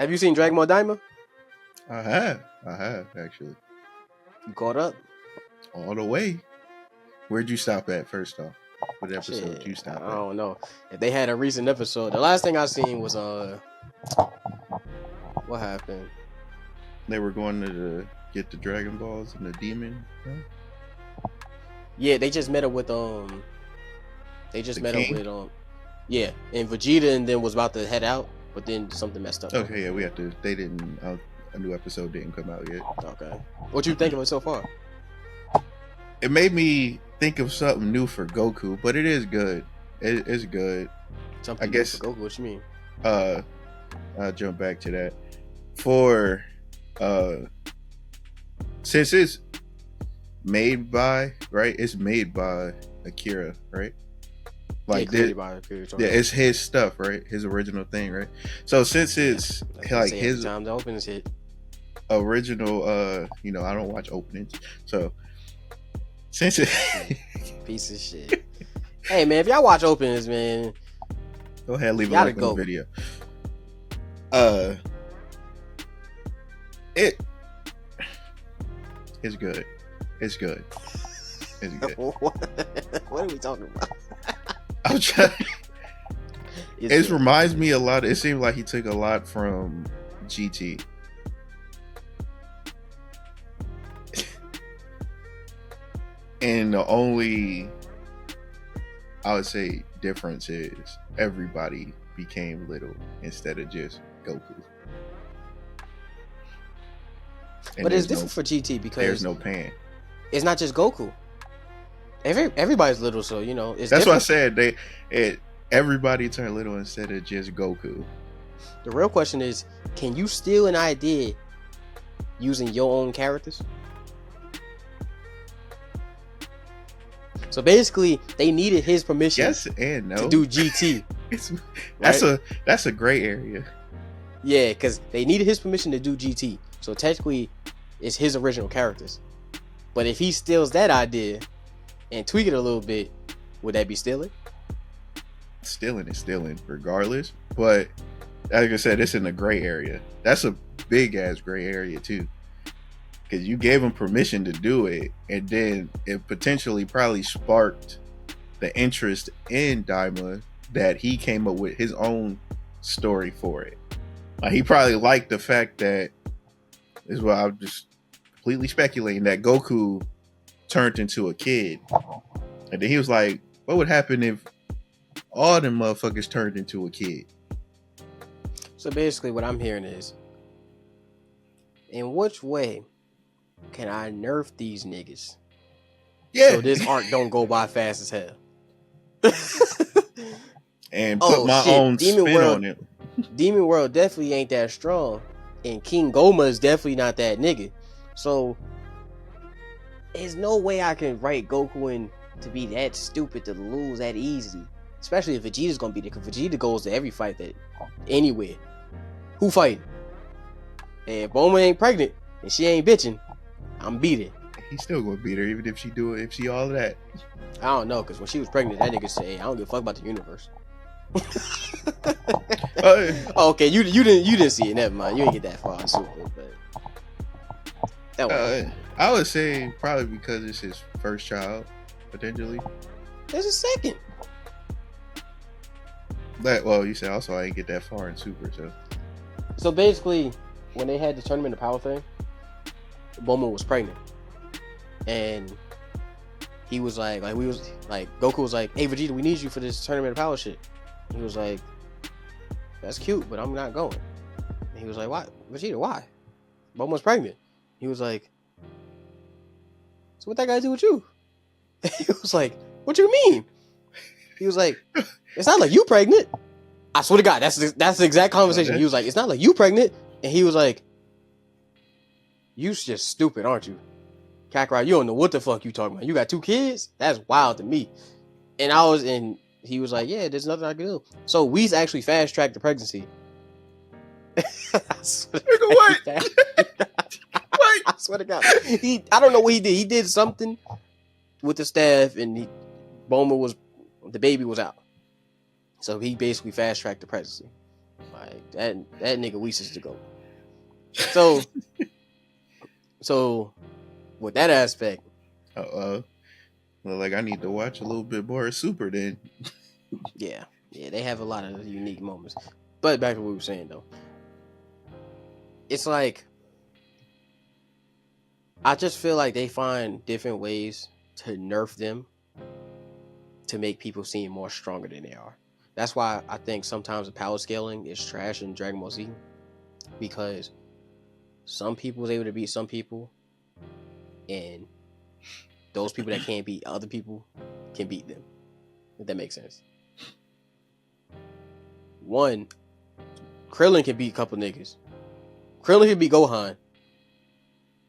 Have you seen Dragon Ball Daima? I have actually. You caught up? All the way. Where'd you stop at first off? What episode did you stop I at? don't know. If they had a recent episode, the last thing I seen was what happened? They were going to get the Dragon Balls and the demon. Huh? Yeah, they just met up with yeah, and Vegeta and then was about to head out, but then something messed up. Okay, yeah, they didn't. A new episode didn't come out yet. Okay, what you think of it so far? It made me think of something new for Goku, but it is good. It's good. Something new for Goku. What you mean? I'll jump back to that. For since it's made by It's made by Akira, right? Like it's his stuff, right? His original thing, right? So since it's like his time the openings hit original, I don't watch openings, so since it piece of shit. Hey man, if y'all watch openings, man, go ahead, leave a like on the video. It's good. It's good. It's good. What are we talking about? I'm trying. It reminds me a lot. It seems like he took a lot from GT. And the only, I would say, difference is everybody became little instead of just Goku. And but it's different for GT because there's no Pan. It's not just Goku. Everybody's little, so it's. That's what I said. Everybody turned little instead of just Goku. The real question is, can you steal an idea using your own characters? So basically, they needed his permission. Yes and no. To do GT. That's a gray area. Yeah, because they needed his permission to do GT. So technically, it's his original characters. But if he steals that idea and tweak it a little bit, would that be stealing? Stealing is stealing, regardless. But like I said, it's in the gray area. That's a big ass gray area too, because you gave him permission to do it, and then it potentially probably sparked the interest in Daima that he came up with his own story for it. Like he probably liked the fact that, this is what I'm just completely speculating, that Goku turned into a kid, and then he was like, what would happen if all them motherfuckers turned into a kid? So basically what I'm hearing is, in which way can I nerf these niggas? Yeah. So this arc don't go by fast as hell. And put my own spin on it. Demon World definitely ain't that strong, and King Goma is definitely not that nigga. So there's no way I can write Goku in to be that stupid to lose that easy. Especially if Vegeta's gonna be there, because Vegeta goes to every fight that anywhere. Who fighting? And if Bulma ain't pregnant and she ain't bitching, I'm beating. He's still gonna beat her even if she all of that. I don't know, because when she was pregnant, that nigga said, "Hey, I don't give a fuck about the universe." Okay, you didn't see it. Never mind. You didn't get that far in Super, but that was. I would say probably because it's his first child, potentially. There's a second. Well, you said also I didn't get that far in Super, so. So basically, when they had the tournament of power thing, Bulma was pregnant, and he was like Goku was like, "Hey Vegeta, we need you for this tournament of power shit." He was like, "That's cute, but I'm not going." And he was like, "Why, Vegeta? Why? Bulma's pregnant." He was like, "So what that got to do with you?" He was like, "What you mean?" He was like, "It's not like you pregnant." I swear to God, that's the exact conversation. He was like, "It's not like you pregnant," and he was like, "You just stupid, aren't you, Kakarot? You don't know what the fuck you talking about. You got 2 kids? That's wild to me." And he was like, "Yeah, there's nothing I can do." So Whis actually fast tracked the pregnancy. What? What? I swear to God, I don't know what he did. He did something with the staff, and the baby was out. So he basically fast tracked the pregnancy. Like that nigga Whis is to go. So with that aspect, Well, like I need to watch a little bit more of Super then. yeah, they have a lot of unique moments. But back to what we were saying though, it's like I just feel like they find different ways to nerf them to make people seem more stronger than they are. That's why I think sometimes the power scaling is trash in Dragon Ball Z, because some people was able to beat some people, and those people that can't beat other people can beat them. If that makes sense. One, Krillin can beat a couple niggas. Krillin can beat Gohan,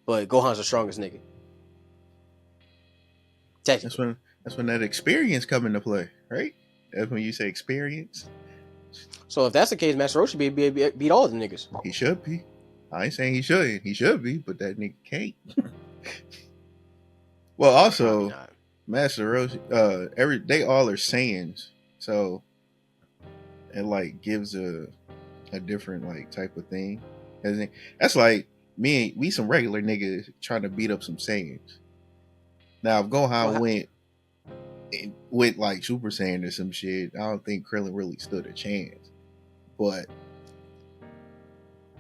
but Gohan's the strongest nigga. Technically. That's when that experience come into play, right? That's when you say experience. So if that's the case, Master Roshi beat all the niggas. He should be. I ain't saying he shouldn't. He should be, but that nigga can't. Well, also, Master Roshi, they all are Saiyans, so it like gives a different like type of thing. That's like we some regular niggas trying to beat up some Saiyans. Now, if Gohan went like Super Saiyan or some shit, I don't think Krillin really stood a chance. But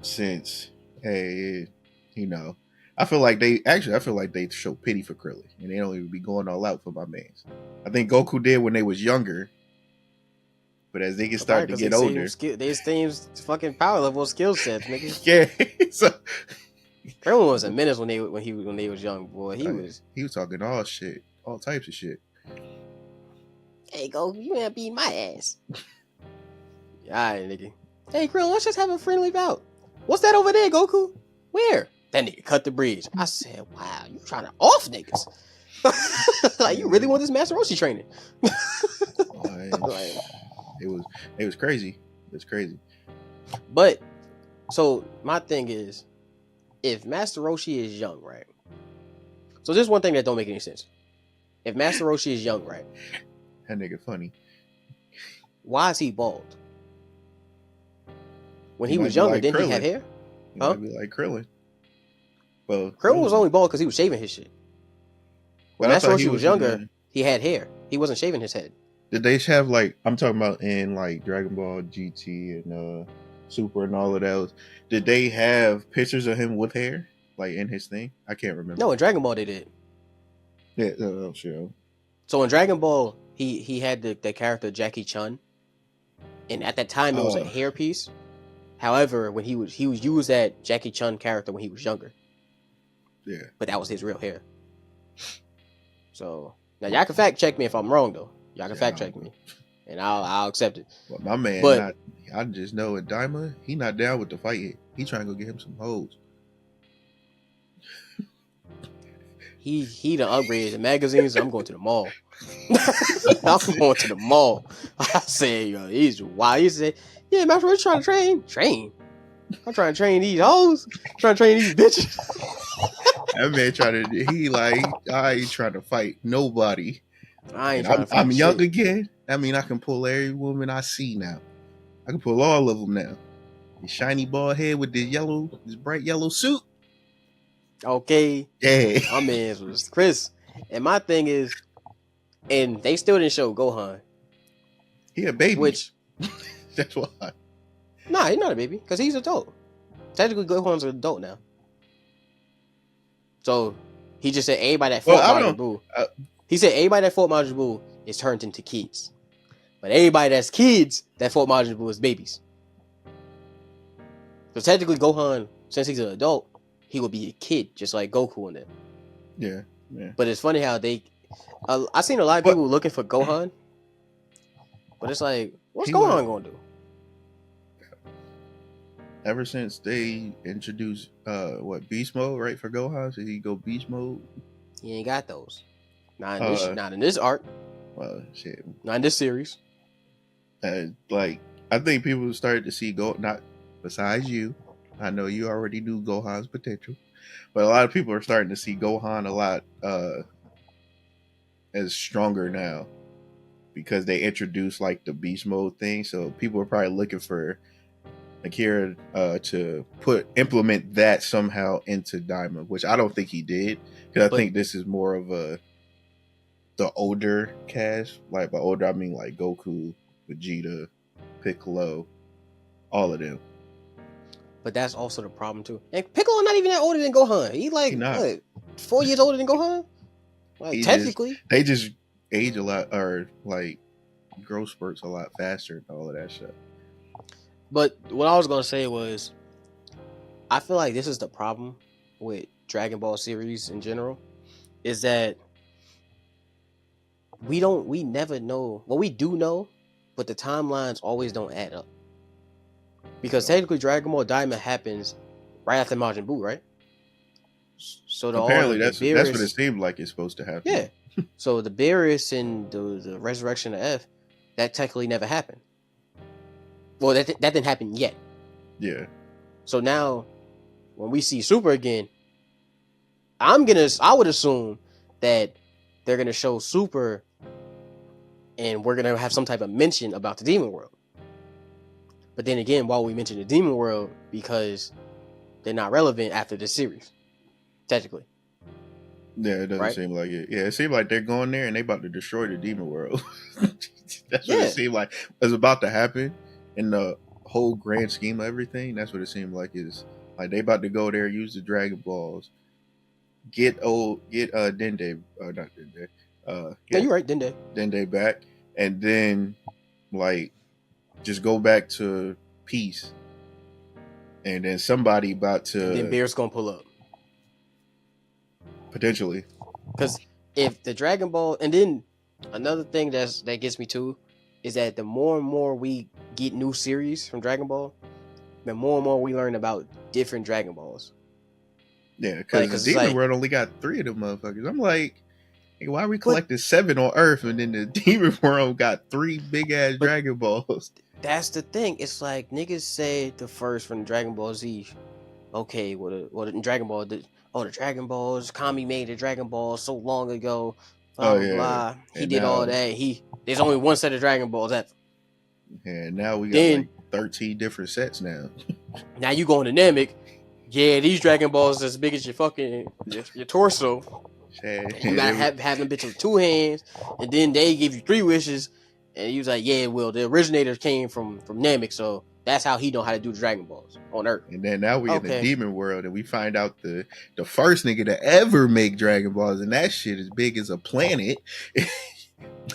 since I feel like they show pity for Krillin, and they don't even be going all out for my mans. I think Goku did when they was younger, but as they get started to get older, they seems fucking power level skill sets, nigga. Yeah, so Krillin was a menace when they was young, boy. He was talking all shit, all types of shit. Hey, Goku, you ain't beat my ass. Alright, nigga. Hey, Krillin, let's just have a friendly bout. What's that over there, Goku? Where? That nigga cut the bridge. I said, wow, you trying to off niggas. Like, you really want this Master Roshi training? It was crazy. It's crazy. But, so, my thing is, if Master Roshi is young, right? So, this is one thing that don't make any sense. If Master Roshi is young, right? That nigga funny. Why is he bald? When he was younger, didn't he have hair? He might be like Krillin. Well, Krillin was only bald because he was shaving his shit. When Master Roshi was younger, he had hair. He wasn't shaving his head. Did they have like, I'm talking about in like Dragon Ball GT and Super and all of those, did they have pictures of him with hair like in his thing? I can't remember. No, in Dragon Ball they did. Yeah, sure. So in Dragon Ball, he had the character Jackie Chun, and at that time it was a hairpiece. However, when he was used that Jackie Chun character when he was younger. Yeah. But that was his real hair. So now y'all can fact check me if I'm wrong though. Y'all can fact check me, and I'll accept it. Well, my man, I just know at Daima, he not down with the fight yet. He trying to go get him some hoes. He done upgraded the magazines. So I'm going to the mall. I'm going to the mall. I said, yo, he's wild. He said, yeah, Master Roshi trying to train. I'm trying to train these hoes. I'm trying to train these bitches. That man I ain't trying to fight nobody. I ain't trying to fight I'm young again. I mean, I can pull every woman I see now. I can pull all of them now. The shiny bald head with this bright yellow suit. Okay. Yeah. My man's was Chris. And my thing is, and they still didn't show Gohan. He a baby. Which that's why. Nah, he's not a baby, because he's an adult. Technically Gohan's an adult now. So he just said everybody that fought Majin Buu. He said everybody that fought Majin Buu is turned into kids. But everybody that's kids that fought Majin Buu is babies. So technically Gohan, since he's an adult, he would be a kid, just like Goku and them. Yeah. But it's funny how I seen a lot of people looking for Gohan. But it's like, what's Gohan going to do? Ever since they introduced beast mode, right, for Gohan, so he go beast mode. He ain't got those. Not in this arc. Well, shit. Not in this series. Like, I think people started to see not besides you. I know you already knew Gohan's potential, but a lot of people are starting to see Gohan a lot as stronger now because they introduced like the beast mode thing. So people are probably looking for like here to implement that somehow into Daima, which I don't think he did, because I think this is more of the older cast. Like by older, I mean like Goku, Vegeta, Piccolo, all of them. But that's also the problem too. And Piccolo not even that older than Gohan. He like what, 4 years older than Gohan? Like technically, they just age a lot, or like growth spurts a lot faster and all of that shit. But what I was gonna say was, I feel like this is the problem with Dragon Ball series in general, is that we never know. Well, we do know, but the timelines always don't add up. Because technically, Dragon Ball Daima happens right after Majin Buu, right? So apparently that's what it seemed like it's supposed to happen. Yeah. So the Beerus and the resurrection of F, that technically never happened. Well, that didn't happen yet. Yeah. So now, when we see Super again, I would assume that they're gonna show Super, and we're gonna have some type of mention about the Demon World. But then again, why we mention the Demon World? Because they're not relevant after this series, technically. Yeah, it doesn't seem like it. Yeah, it seemed like they're going there and they about to destroy the Demon World. That's what it seemed like was about to happen in the whole grand scheme of everything. That's what it seemed like is like they about to go there, use the Dragon Balls, get Dende, not Dende. Yeah, you're right, Dende back, and then like just go back to peace. And then somebody about to. Then Beer's gonna pull up. Potentially. Because if the Dragon Ball, and then another thing that gets me too, is that the more and more we get new series from Dragon Ball, the more and more we learn about different Dragon Balls. Yeah, because the Demon World only got 3 of them motherfuckers. I'm like, hey, why are we collecting 7 on Earth and then the Demon World got 3 big ass Dragon Balls? That's the thing. It's like niggas say the first from Dragon Ball Z. Okay, the Dragon Ball. The Dragon Balls. Kami made the Dragon Balls so long ago. Blah blah blah. He did all that. There's only one set of Dragon Balls ever. Yeah, now we got like 13 different sets now. Now you go into Namek. Yeah, these Dragon Balls as big as your fucking your torso. You gotta have them bitch with 2 hands, and then they give you 3 wishes, and he was like, "Yeah, well, the originators came from Namek, so that's how he know how to do the Dragon Balls on Earth." And then now we in the Demon World, and we find out the first nigga to ever make Dragon Balls, and that shit is big as a planet.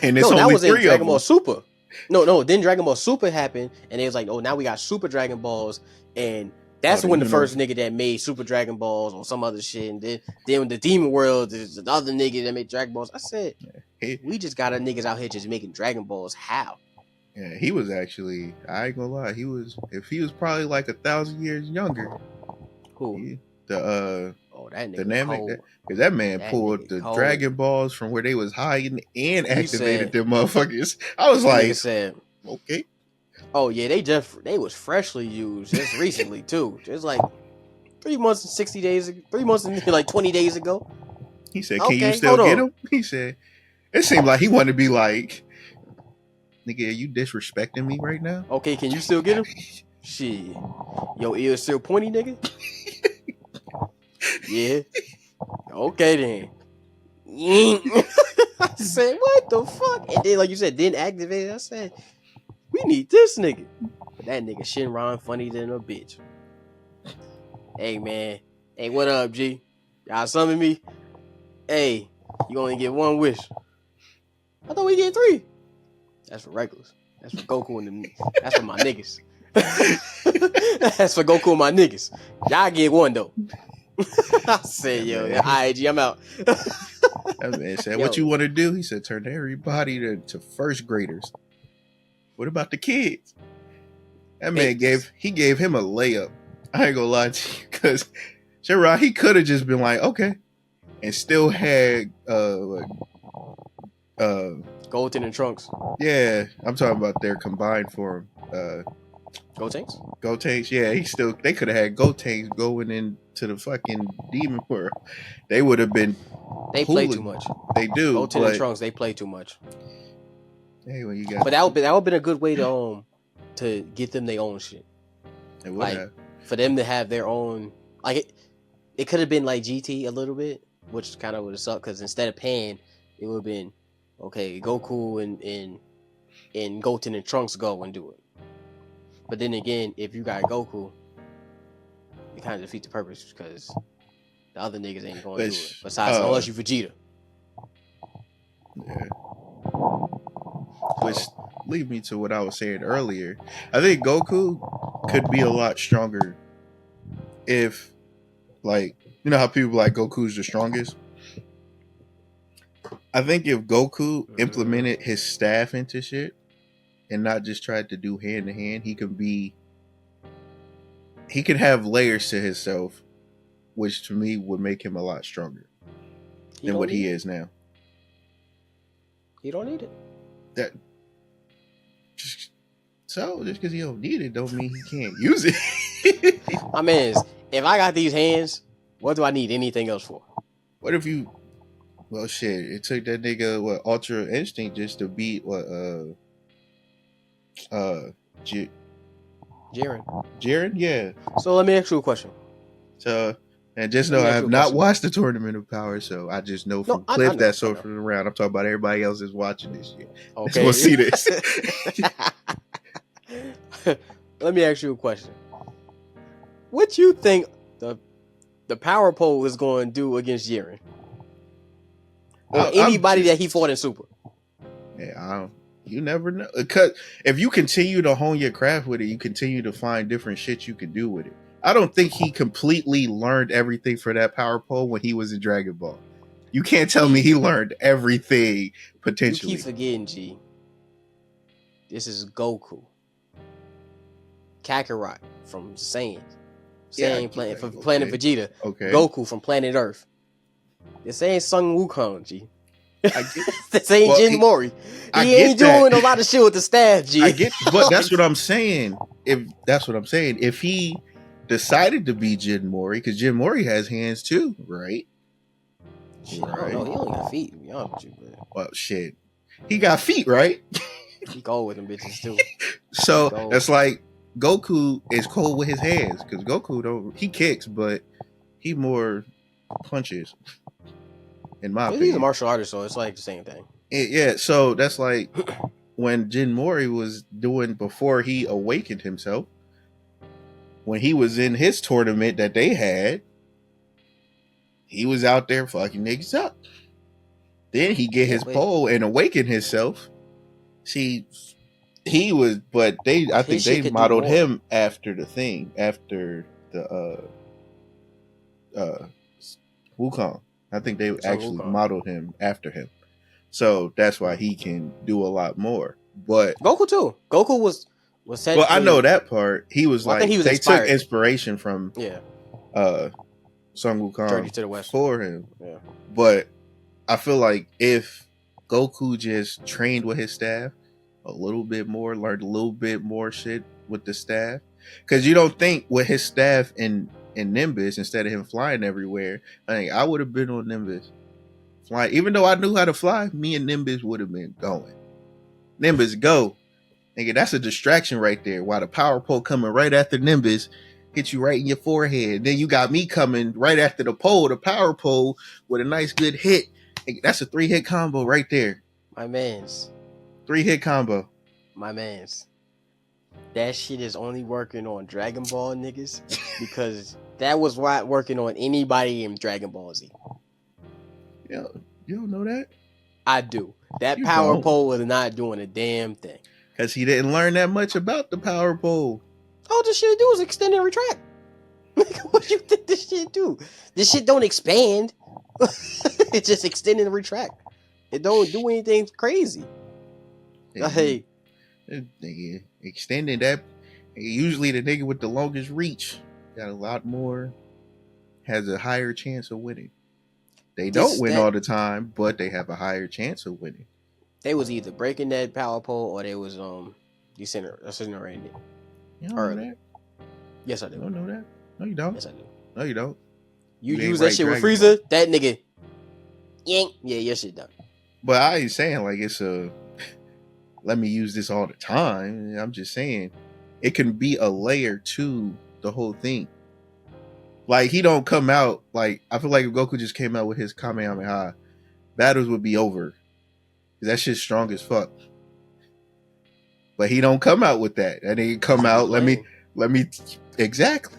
And it's only 3 of Dragon Ball Super. No, then Dragon Ball Super happened, and it was like, oh, now we got Super Dragon Balls, and that's when the first nigga that made Super Dragon Balls or some other shit, and then the Demon World is the other nigga that made Dragon Balls. I said, we just got our niggas out here just making Dragon Balls. How? Yeah, he was actually, I ain't gonna lie, he was probably like 1,000 years younger. Who? That nigga, because that man pulled the cold. Dragon Balls from where they was hiding and activated them motherfuckers. I was like, okay. Oh yeah, they was freshly used just recently too. Just like 3 months and 60 days, 3 months and like 20 days ago. He said, "Can you still get him?" He said, "It seemed like he wanted to be like, nigga, are you disrespecting me right now?" Okay, can you still get him? Shit, your ears still pointy, nigga. Yeah. Okay then. I said, what the fuck? And then, like you said, didn't activate it. I said, we need this nigga. But that nigga Shinron funny than a bitch. Hey man. Hey, what up, G? Y'all summon me? Hey, you only get 1 wish. I thought we get 3. That's for regulars. That's for Goku and that's for my niggas. That's for Goku and my niggas. Y'all get 1 though. I said, yo, IG, I'm out. That man said, what you want to do? He said, turn everybody to first graders. What about the kids? That man gave him a layup. I ain't gonna lie to you, because Shinron, he could have just been like, okay, and still had Goten and Trunks. Yeah, I'm talking about their combined form. Gotenks, yeah, they could have had Gotenks going into the fucking Demon World. They would have been. They play too much. They do. Goten and Trunks, they play too much. Hey, well, you got. But that would been a good way to get them their own shit. It would Like have. for them to have their own, like it could have been like GT a little bit, which kind of would have sucked because instead of Pan, it would have been okay. Goku and Goten and Trunks go and do it. But then again, if you got Goku, you kind of defeat the purpose because the other niggas ain't going to do it. Besides, unless you Vegeta. Yeah. Which lead me to what I was saying earlier. I think Goku could be a lot stronger if, like, you know how people like Goku's the strongest? I think if Goku implemented his staff into shit and not just tried to do hand to hand, he could have layers to himself, which to me would make him a lot stronger than what he is now. He don't need it. That just because he don't need it don't mean he can't use it. My man, if I got these hands, what do I need anything else for? What if you? Well, shit. It took that nigga Ultra Instinct just to beat Jiren, yeah. So let me ask you a question. So, and just know I have not watched the Tournament of Power, so I just know from clips that surfing around. I'm talking about everybody else is watching this shit. Okay, just want to see this. Let me ask you a question. What you think the Power Pole is going to do against Jiren? Or anybody that he fought in Super? Yeah, you never know. Because if you continue to hone your craft with it, you continue to find different shit you can do with it. I don't think he completely learned everything for that power pole when he was in Dragon Ball. You can't tell me he learned everything potentially. You keep forgetting, G. This is Goku. Kakarot from Saiyan. Planet from Planet Vegeta. Okay. Goku from Planet Earth. This ain't Sun Wukong, G. This ain't Jin Mori. He ain't doing a lot of shit with the staff, G. I get, but that's what I'm saying. If he decided to be Jin Mori, because Jin Mori has hands too, right? Shit, right. I don't know. He only got feet, to be honest with you. But... Well, shit. He got feet, right? He cold with them bitches too. So that's like Goku is cold with his hands, because Goku he kicks, but he more punches. In my opinion, he's a martial artist, so it's like the same thing. Yeah, so that's like when Jin Mori was doing before he awakened himself. When he was in his tournament that they had, he was out there fucking niggas up. Then he get his pole and awaken himself. See, he was, but I think they modeled him after the Wukong. I think they actually modeled him after him. So that's why he can do a lot more. But Goku too. Goku was well, I know that part. He was like, they inspired. Took inspiration from Son Wukong to the West for him. Yeah. But I feel like if Goku just trained with his staff a little bit more, learned a little bit more shit with the staff, because you don't think with his staff in Nimbus, instead of him flying everywhere, I think I would have been on Nimbus flying. Even though I knew how to fly, me and Nimbus would have been going. Nimbus, go. Nigga, that's a distraction right there. While the power pole coming right after Nimbus hit you right in your forehead. Then you got me coming right after the power pole, with a nice good hit. Nigga, that's a 3-hit combo right there. My mans. 3-hit combo. My mans. That shit is only working on Dragon Ball niggas because that was not working on anybody in Dragon Ball Z. Yeah, you don't know that? I do. That power pole was not doing a damn thing. Because he didn't learn that much about the power pole. All this shit do is extend and retract. What do you think this shit do? This shit don't expand. It just extend and retract. It don't do anything crazy. Hey. Nigga, extending that, usually the nigga with the longest reach got a lot more, has a higher chance of winning. They don't win all the time, but they have a higher chance of winning. They was either breaking that power pole or they was incinerating it. You don't know that? Yes, I do. You don't know that? No, you don't. Yes, I do. No, you don't. You use that shit with Frieza, that nigga, yank. Yeah, your shit done. But I ain't saying like it's a. Let me use this all the time. I'm just saying, it can be a layer to the whole thing. Like he don't come out like I feel like if Goku just came out with his Kamehameha, battles would be over. That shit's strong as fuck. But he don't come out with that. And he come out, let me exactly.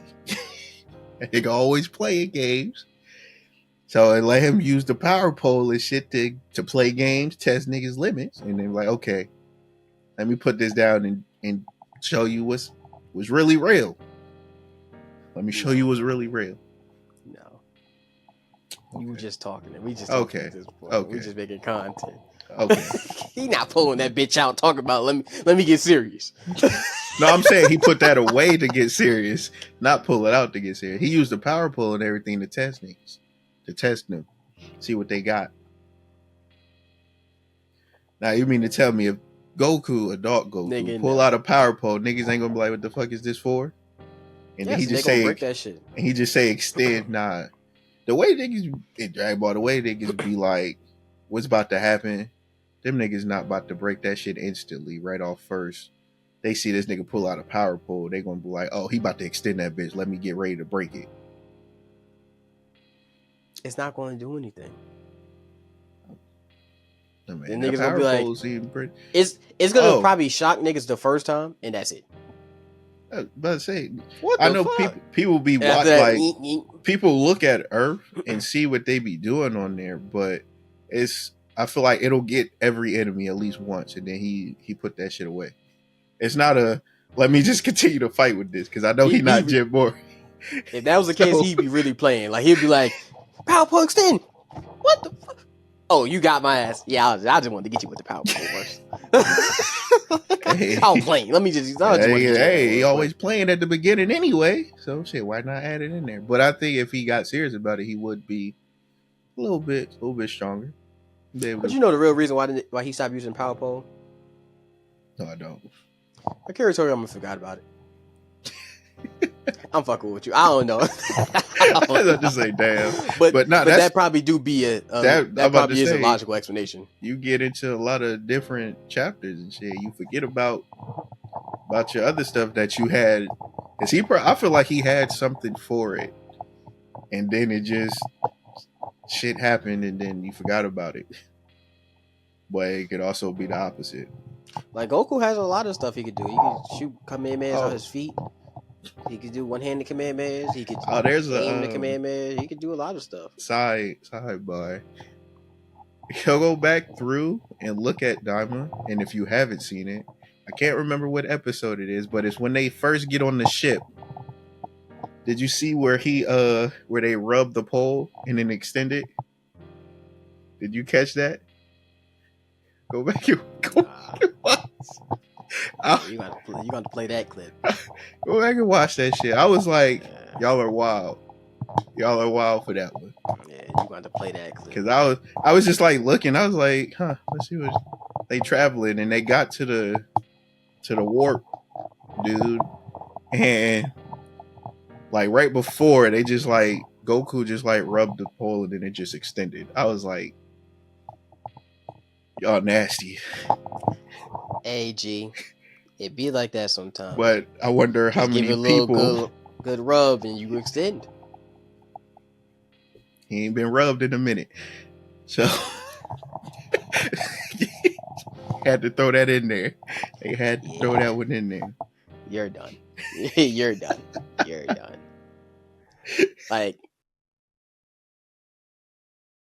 That nigga always playing games. So I let him use the power pole and shit to play games, test niggas' limits, and then like, okay, let me put this down and show you what's really real. Let me show you what's really real. No. Okay. You were just talking. We just talking at this point. Okay. We just making content. Okay. He not pulling that bitch out talking about let me get serious. No, I'm saying he put that away to get serious, not pull it out to get serious. He used the power pole and everything to test niggas. To test them. See what they got. Now you mean to tell me if Goku, adult Goku, pull out a power pole, niggas ain't gonna be like, what the fuck is this for? And then he just say break that shit. And he just say extend. Nah. The way niggas in Dragon Ball, the way niggas be like, what's about to happen? Them niggas not about to break that shit instantly, right off first. They see this nigga pull out a power pole, they gonna be like, oh, he about to extend that bitch. Let me get ready to break it. It's not going to do anything. I mean, the niggas gonna be like, it's gonna probably shock niggas the first time, and that's it. But say, I know people be watching, like people look at Earth and see what they be doing on there, but I feel like it'll get every enemy at least once, and then he put that shit away. It's not let me just continue to fight with this because I know he's not Jim Moore. If that was the case, he'd be really playing. Like he'd be like, power pole extend. What the fuck? Oh, you got my ass. Yeah, I just wanted to get you with the power pole first. I'll play. Let me just. He always playing at the beginning anyway. So shit, why not add it in there? But I think if he got serious about it, he would be a little bit stronger. But you know the real reason why he stopped using power pole? No, I don't. Akira Toriyama forgot about it. I'm fucking with you. I don't know. I just say damn, but that probably do be that probably is a logical explanation. You get into a lot of different chapters and shit. You forget about your other stuff that you had, because I feel like he had something for it, and then it just shit happened, and then you forgot about it. But it could also be the opposite. Like Goku has a lot of stuff he could do. He could shoot Kamehamehas on his feet. He could do one-handed Kamehamehas. He could aim the Kamehamehas. He could do a lot of stuff. Sidebar. He'll go back through and look at Daima, and if you haven't seen it, I can't remember what episode it is, but it's when they first get on the ship. Did you see where where they rub the pole and then extend it? Did you catch that? Go back and watch. You got to play that clip. Go back and watch that shit. I was like, y'all are wild. Y'all are wild for that one. Yeah, you got to play that clip. Because I was just like looking. I was like, let's see what they traveling, and they got to the warp, dude, and like right before they just like Goku just like rubbed the pole and then it just extended. I was like, y'all nasty. Hey, G, it be like that sometimes. But I wonder how many people good rub and you extend. He ain't been rubbed in a minute, so had to throw that in there. They had to throw that one in there. You're done. You're done. You're done. Like